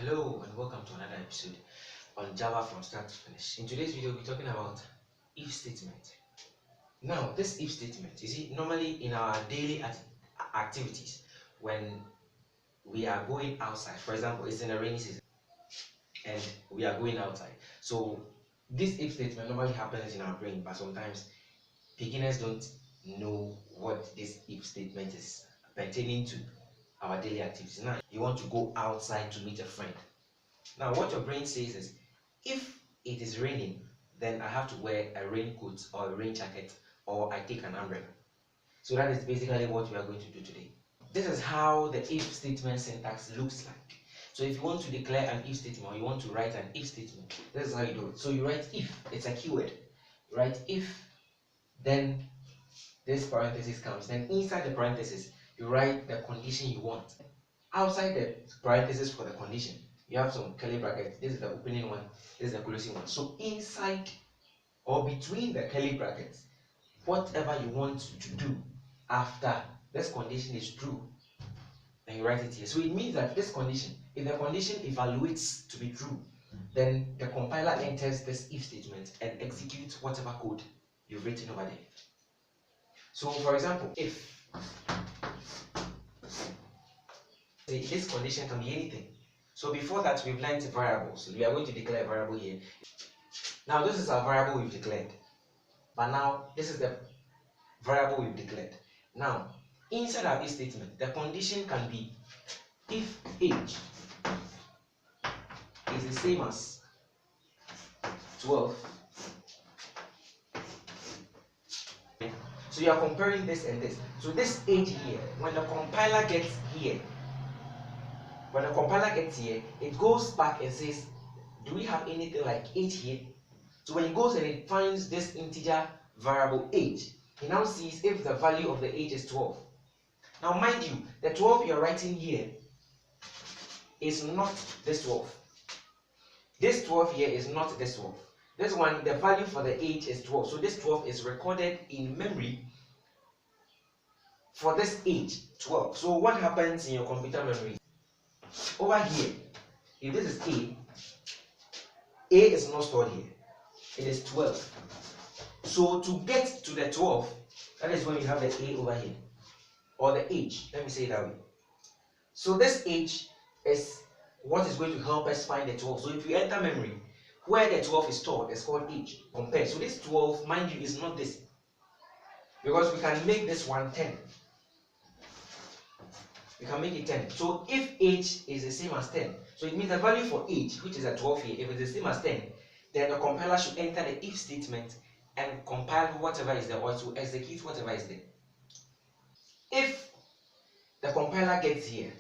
Hello and welcome to another episode on Java from start to finish. In today's video, we're talking about if statement. Now, this if statement, you see, normally in our daily activities, when we are going outside, for example, it's in a rainy season and we are going outside. So this if statement normally happens in our brain, but sometimes beginners don't know what this if statement is pertaining to our daily activities. Now, you want to go outside to meet a friend. Now, what your brain says is, if it is raining, then I have to wear a raincoat or a rain jacket, or I take an umbrella. So that is basically what we are going to do today. This is how the if statement syntax looks like. So if you want to declare an if statement or you want to write an if statement, this is how you do it. So you write if, it's a keyword. You write if, then this parenthesis comes. Then inside the parenthesis, you write the condition you want. Outside the parenthesis for the condition, you have some curly brackets. This is the opening one, this is the closing one. So inside or between the curly brackets, whatever you want to do after this condition is true, then you write it here. So it means that this condition, if the condition evaluates to be true, then the compiler enters this if statement and executes whatever code you've written over there. So for example, if this condition can be anything. So before that, we've learned variables. We are going to declare a variable here. Now this is our variable we've declared. But now this is the variable we've declared. Now, inside our if statement, the condition can be if age is the same as 12. So you are comparing this and this. So this age here, when the compiler gets here, it goes back and says, do we have anything like age here? So when it goes and it finds this integer variable age, he now sees if the value of the age is 12. Now mind you, the 12 you are writing here is not this 12. This 12 here is not this 12. This one, the value for the age is 12. So this 12 is recorded in memory for this age, 12. So what happens in your computer memory? Over here, if this is A is not stored here. It is 12. So to get to the 12, that is when you have the A over here, or the age. Let me say it that way. So this age is what is going to help us find the 12. So if you enter memory, where the 12 is stored is called age. Compare. So this 12, mind you, is not this, because we can make this one 10. We can make it 10. So if age is the same as 10, so it means the value for age, which is a 12 here, if it's the same as 10, then the compiler should enter the if statement and compile whatever is there, or to execute whatever is there. If the compiler gets here,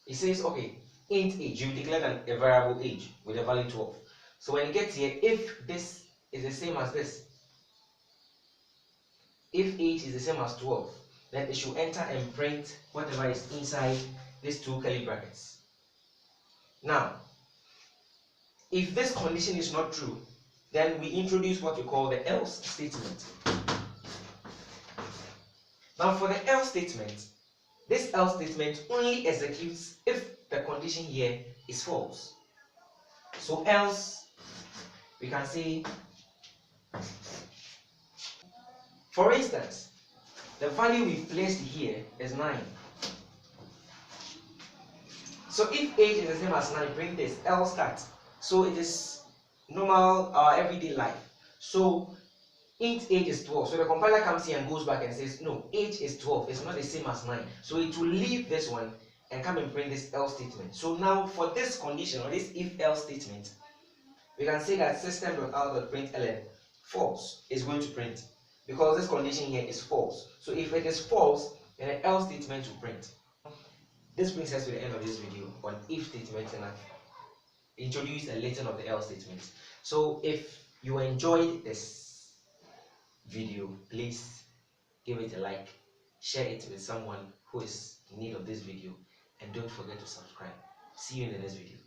it says, okay, int age, you declared a variable age with a value 12. So when it gets here, if this is the same as this, if age is the same as 12, then it should enter and print whatever is inside these two curly brackets. Now, if this condition is not true, then we introduce what we call the else statement. Now for the else statement, this else statement only executes if the condition here is false. So else, we can say, for instance, the value we've placed here is 9. So if age is the same as 9, print this, else that. So it is normal, our everyday life. So int age is 12. So the compiler comes here and goes back and says, no, age is 12. It's not the same as 9. So it will leave this one and come and print this else statement. So now for this condition, or this if else statement, we can say that system.out.println false is going to print, because this condition here is false. So if it is false, then an else statement will print. This brings us to the end of this video on if statements, and I've introduced a little of the else statements. So if you enjoyed this video, please give it a like, share it with someone who is in need of this video, and don't forget to subscribe. See you in the next video.